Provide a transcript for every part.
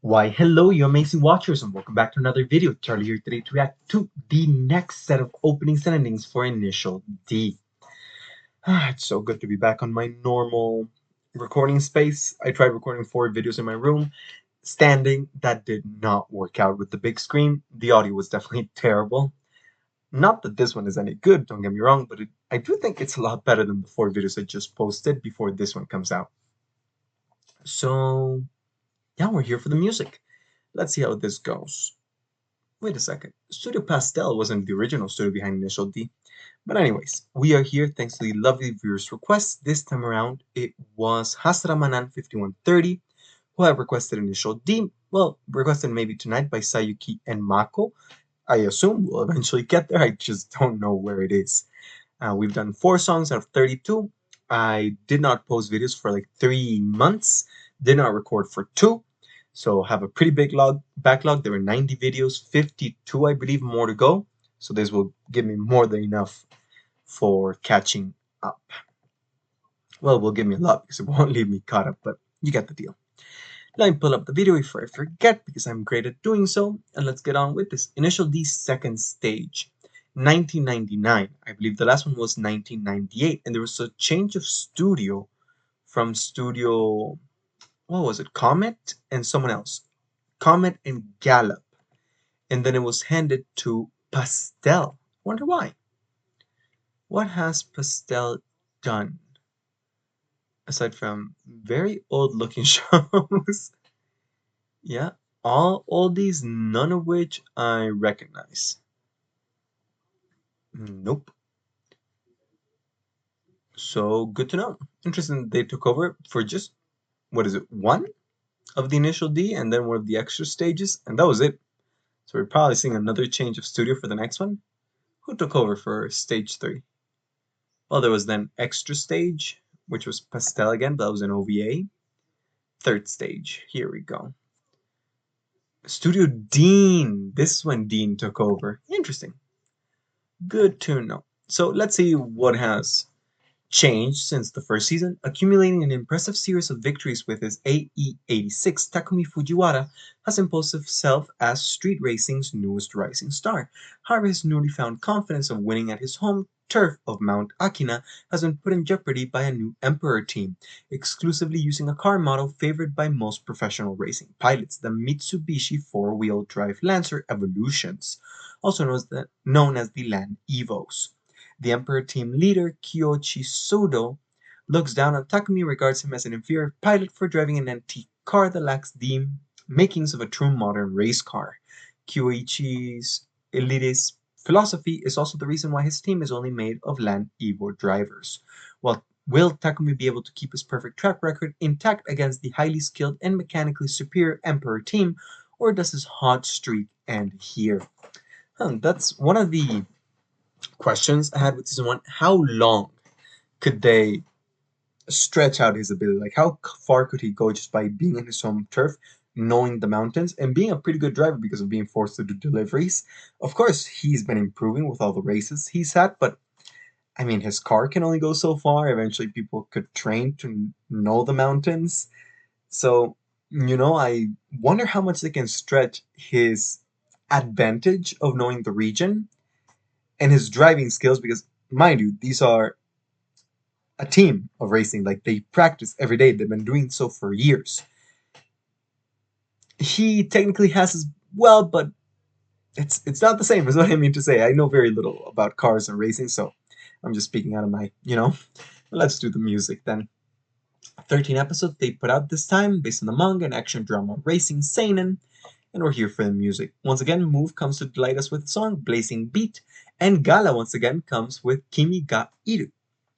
Why, hello, you amazing watchers, and welcome back to another video. Charlie here today to react to the next set of openings and endings for Initial D. It's so good to be back on my normal recording space. I tried recording 4 videos in my room, standing. That did not work out with the big screen. The audio was definitely terrible. Not that this one is any good, don't get me wrong, but I do think it's a lot better than the 4 videos I just posted before this one comes out. So, yeah, we're here for the music. Let's see how this goes. Wait a second. Studio Pastel wasn't the original studio behind Initial D. But anyways, we are here thanks to the lovely viewers' request. This time around, it was Hasramanan5130 who have requested Initial D. Well, requested maybe tonight by Sayuki and Mako. I assume we'll eventually get there. I just don't know where it is. We've done 4 songs out of 32. I did not post videos for like 3 months. Did not record for 2. So have a pretty big backlog. There were 90 videos, 52 I believe more to go. So this will give me more than enough for catching up. Well, it will give me a lot because it won't leave me caught up, but you get the deal. Let me pull up the video before I forget because I'm great at doing so, and let's get on with this. Initial D second stage. 1999. I believe the last one was 1998, and there was a change of studio from studio, what was it, Comet and someone else. Comet and Gallop. And then it was handed to Pastel. Wonder why. What has Pastel done? Aside from very old looking shows. Yeah, all oldies, none of which I recognize. Nope. So good to know. Interesting they took over for just, what is it, one of the Initial D and then one of the extra stages, and that was it. So we're probably seeing another change of studio for the next one. Who took over for stage 3? Well, there was then extra stage, which was Pastel again, but that was an OVA. Third stage, here we go. Studio Dean. This is when Dean took over. Interesting. Good to know. So let's see what has changed since the first season. Accumulating an impressive series of victories with his AE86, Takumi Fujiwara has imposed himself as street racing's newest rising star. However, his newly found confidence of winning at his home turf of Mount Akina has been put in jeopardy by a new Emperor team, exclusively using a car model favored by most professional racing pilots, the Mitsubishi 4-wheel drive Lancer Evolutions, also known as the Land Evos. The Emperor team leader, Kyoichi Sodo, looks down on Takumi and regards him as an inferior pilot for driving an antique car that lacks the makings of a true modern race car. Kyoichi's elitist philosophy is also the reason why his team is only made of Land Evo drivers. Will Takumi be able to keep his perfect track record intact against the highly skilled and mechanically superior Emperor team, or does his hot streak end here? That's one of the questions I had with season 1. How long could they stretch out his ability? Like, how far could he go just by being in his home turf, knowing the mountains, and being a pretty good driver because of being forced to do deliveries? Of course, he's been improving with all the races he's had, but I mean, his car can only go so far. Eventually, people could train to know the mountains. So, I wonder how much they can stretch his advantage of knowing the region and his driving skills, because mind you, these are a team of racing. Like, they practice every day. They've been doing so for years. He technically has as well, but it's not the same, is what I mean to say. I know very little about cars and racing, so I'm just speaking out of my. Let's do the music then. 13 episodes they put out this time, based on the manga and action drama racing seinen, and we're here for the music. Once again, m.o.v.e comes to delight us with the song Blazin Beat, and Gala once again comes with Kimi ga Iru.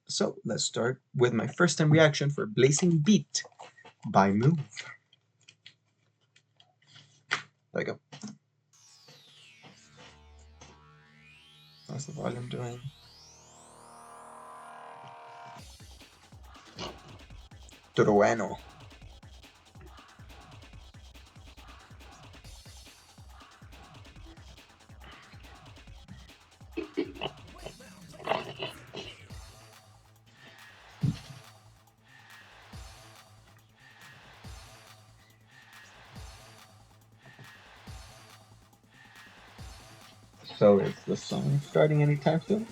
So let's start with my first time reaction for Blazin Beat by m.o.v.e. There we go. How's the volume doing? Trueno. So is the song starting anytime soon?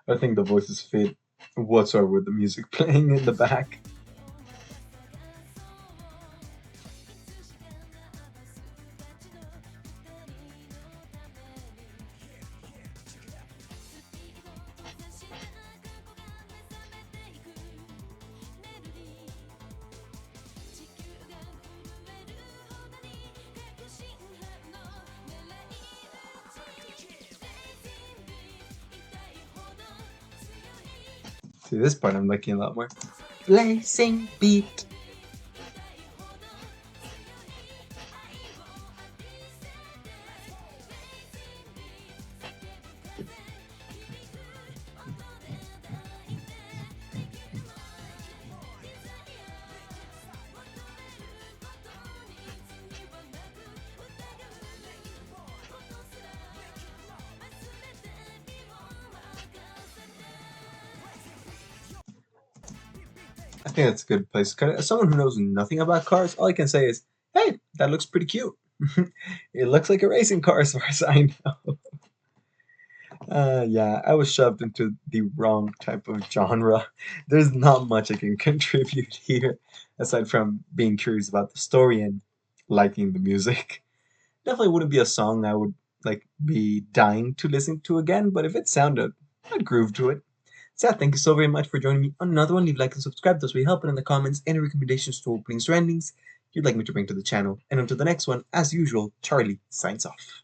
I think the voices fit whatsoever with the music playing in the back. See, this part I'm liking a lot more. Blazing Beat. I think that's a good place. As someone who knows nothing about cars, all I can say is, hey, that looks pretty cute. It looks like a racing car as far as I know. Yeah, I was shoved into the wrong type of genre. There's not much I can contribute here, aside from being curious about the story and liking the music. Definitely wouldn't be a song I would like be dying to listen to again, but if it sounded, I'd groove to it. So yeah, thank you so very much for joining me on another one. Leave a like and subscribe. Those will help. And in the comments, any recommendations to openings or endings you'd like me to bring to the channel. And until the next one, as usual, Charlie signs off.